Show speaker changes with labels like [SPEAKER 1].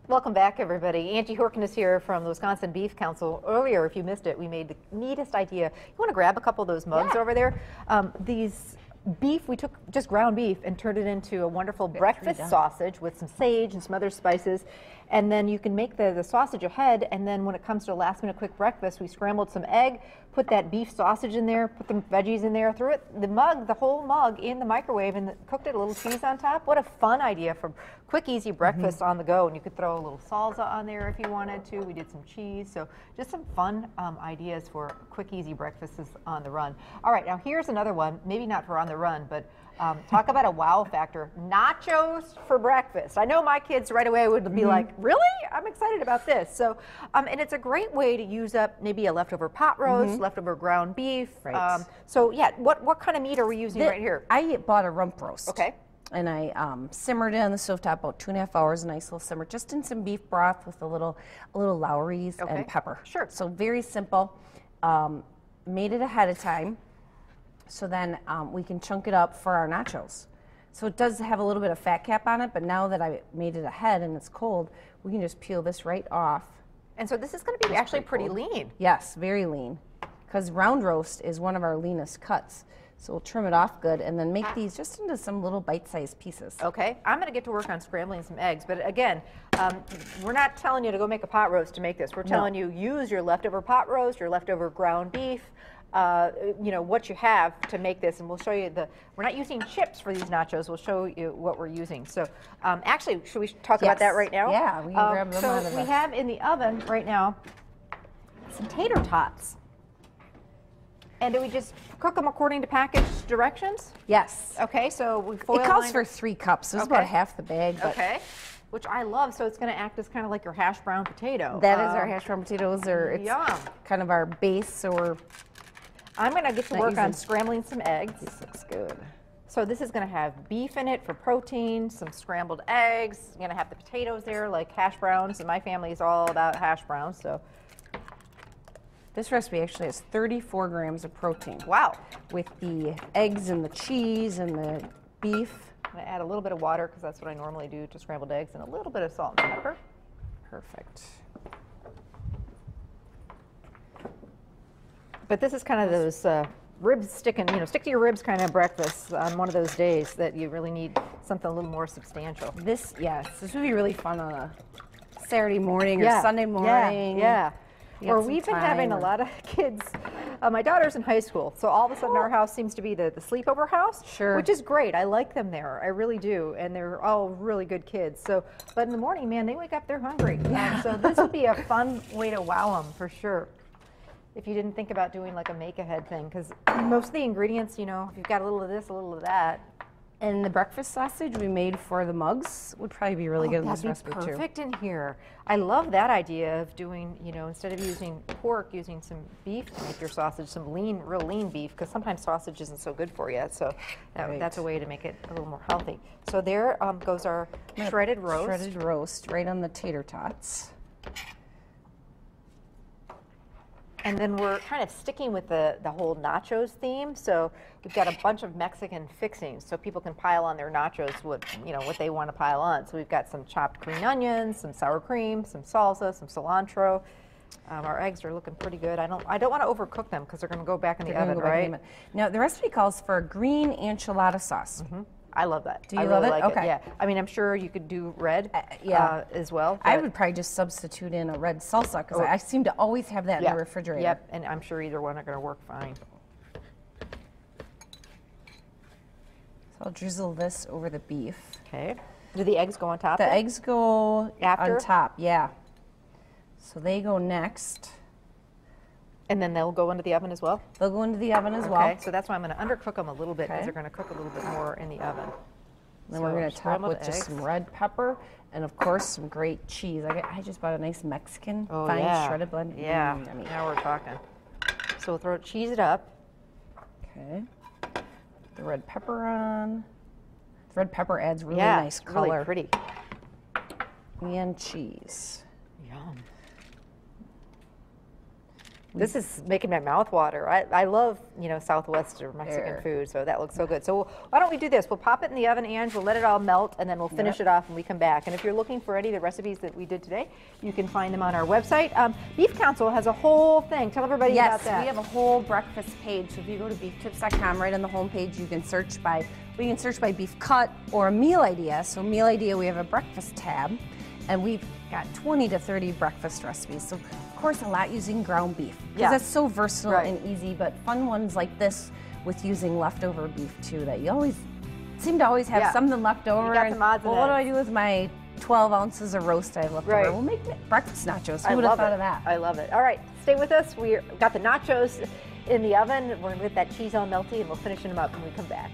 [SPEAKER 1] Welcome back, everybody. Angie Horkin is here from the Wisconsin Beef Council. Earlier, if you missed it, we made the neatest idea. You want to grab a couple of those mugs over there? These beef, we took just ground beef and turned it into a wonderful breakfast sausage with some sage and some other spices. And then you can make the sausage ahead, and then when it comes to a last-minute quick breakfast, we scrambled some egg, put that beef sausage in there, put the veggies in there, threw it, the whole mug in the microwave and cooked it, a little cheese on top. What a fun idea for quick, easy breakfast on the go. And you could throw a little salsa on there if you wanted to. We did some cheese. So just some fun ideas for quick, easy breakfasts on the run. All right, now here's another one, maybe not for on the run, but talk about a wow factor. Nachos for breakfast. I know my kids right away would be like, really? I'm excited about this. So, and it's a great way to use up maybe a leftover pot roast, leftover ground beef.
[SPEAKER 2] Right.
[SPEAKER 1] So yeah, what kind of meat are we using right here?
[SPEAKER 2] I bought a rump roast.
[SPEAKER 1] Okay.
[SPEAKER 2] And I simmered it on the stovetop about 2.5 hours, a nice little simmer, just in some beef broth with a little Lowry's and pepper.
[SPEAKER 1] Sure.
[SPEAKER 2] So very simple. Made it ahead of time. So then we can chunk it up for our nachos. So it does have a little bit of fat cap on it, but now that I made it ahead and it's cold, we can just peel this right off.
[SPEAKER 1] And so this is going to be actually pretty lean.
[SPEAKER 2] Yes, very lean, because round roast is one of our leanest cuts. So we'll trim it off good and then make these just into some little bite-sized pieces.
[SPEAKER 1] Okay, I'm going to get to work on scrambling some eggs, but again, we're not telling you to go make a pot roast to make this. We're telling you use your leftover pot roast, your leftover ground beef, you know, what you have to make this, and we'll show you we're not using chips for these nachos, we'll show you what we're using. So actually, should we talk about that right now?
[SPEAKER 2] Yeah, we can grab them out of
[SPEAKER 1] So we have in the oven right now some tater tots. And do we just cook them according to package directions?
[SPEAKER 2] Yes.
[SPEAKER 1] Okay, so we foil
[SPEAKER 2] It calls for 3 cups, so it's about half the bag. But
[SPEAKER 1] okay, which I love, so it's going to act as kind of like your hash brown potato.
[SPEAKER 2] That is our hash brown potatoes, or it's
[SPEAKER 1] yum.
[SPEAKER 2] kind of our base, so
[SPEAKER 1] I'm going to get to work on scrambling some eggs.
[SPEAKER 2] this looks good.
[SPEAKER 1] So this is going to have beef in it for protein, some scrambled eggs. You're going to have the potatoes there, like hash browns, and my family is all about hash browns, so.
[SPEAKER 2] This recipe actually has 34 grams of protein.
[SPEAKER 1] Wow.
[SPEAKER 2] With the eggs and the cheese and the beef.
[SPEAKER 1] I'm going to add a little bit of water, because that's what I normally do to scrambled eggs, and a little bit of salt and pepper.
[SPEAKER 2] Perfect.
[SPEAKER 1] But this is kind of those ribs sticking, you know, stick to your ribs kind of breakfast on one of those days that you really need something a little more substantial.
[SPEAKER 2] This would be really fun on a Saturday morning or Sunday morning.
[SPEAKER 1] Yeah. Or we've been having a lot of kids. My daughter's in high school, so all of a sudden our house seems to be the sleepover house, which is great. I like them there, I really do, and they're all really good kids. So, but in the morning, man, they wake up, they're hungry. So this would be a fun way to wow them for sure. If you didn't think about doing like a make-ahead thing, because most of the ingredients, you know, if you've got a little of this, a little of that.
[SPEAKER 2] And the breakfast sausage we made for the mugs would probably be really good in this recipe too.
[SPEAKER 1] That'd be perfect in here. I love that idea of doing, you know, instead of using pork, using some beef to make your sausage, some lean, real lean beef, because sometimes sausage isn't so good for you. So that's a way to make it a little more healthy. So there goes our shredded roast.
[SPEAKER 2] Shredded roast right on the tater tots.
[SPEAKER 1] And then we're kind of sticking with the whole nachos theme. So we've got a bunch of Mexican fixings, so people can pile on their nachos what they want to pile on. So we've got some chopped green onions, some sour cream, some salsa, some cilantro. Our eggs are looking pretty good. I don't want to overcook them because they're going to go back in the oven, right?
[SPEAKER 2] Now the recipe calls for a green enchilada sauce.
[SPEAKER 1] I love that.
[SPEAKER 2] Do you love it?
[SPEAKER 1] Like
[SPEAKER 2] okay.
[SPEAKER 1] It. Yeah. I mean, I'm sure you could do red as well.
[SPEAKER 2] I would probably just substitute in a red salsa, because I seem to always have that in the refrigerator.
[SPEAKER 1] Yep, and I'm sure either one are going to work fine.
[SPEAKER 2] So I'll drizzle this over the beef.
[SPEAKER 1] Okay. Do the eggs go on top?
[SPEAKER 2] The eggs go
[SPEAKER 1] after?
[SPEAKER 2] On top, yeah. So they go next.
[SPEAKER 1] And then they'll go into the oven as well?
[SPEAKER 2] They'll go into the oven as well.
[SPEAKER 1] Okay, so that's why I'm going to undercook them a little bit, because they're going to cook a little bit more in the oven.
[SPEAKER 2] Then we're going to top with just some red pepper and, of course, some great cheese. I just bought a nice Mexican fine shredded blend.
[SPEAKER 1] Yeah, now we're talking. So we'll cheese it up.
[SPEAKER 2] Okay. Put the red pepper on. The red pepper adds really nice color.
[SPEAKER 1] Really pretty.
[SPEAKER 2] And cheese.
[SPEAKER 1] Yum. This is making my mouth water. I love, you know, Southwest or Mexican
[SPEAKER 2] There.
[SPEAKER 1] food, so that looks so good. So why don't we do this? We'll pop it in the oven, Ange, we'll let it all melt, and then we'll finish it off when we come back. And if you're looking for any of the recipes that we did today, you can find them on our website. Beef Council has a whole thing. Tell everybody about that.
[SPEAKER 2] Yes, we have a whole breakfast page. So if you go to beeftips.com, right on the homepage, you can search by beef cut or a meal idea. So meal idea, we have a breakfast tab, and we've got 20 to 30 breakfast recipes. So of course, a lot using ground beef, because that's so versatile and easy, but fun ones like this with using leftover beef too, that you always seem to always have something left over.
[SPEAKER 1] You got the odds
[SPEAKER 2] well, what do I do with my 12 ounces of roast I have left over? We'll make breakfast nachos. Who would have thought of that?
[SPEAKER 1] I love it. All right, stay with us. We've got the nachos in the oven. We're going to get that cheese all melty, and we'll finish them up when we come back.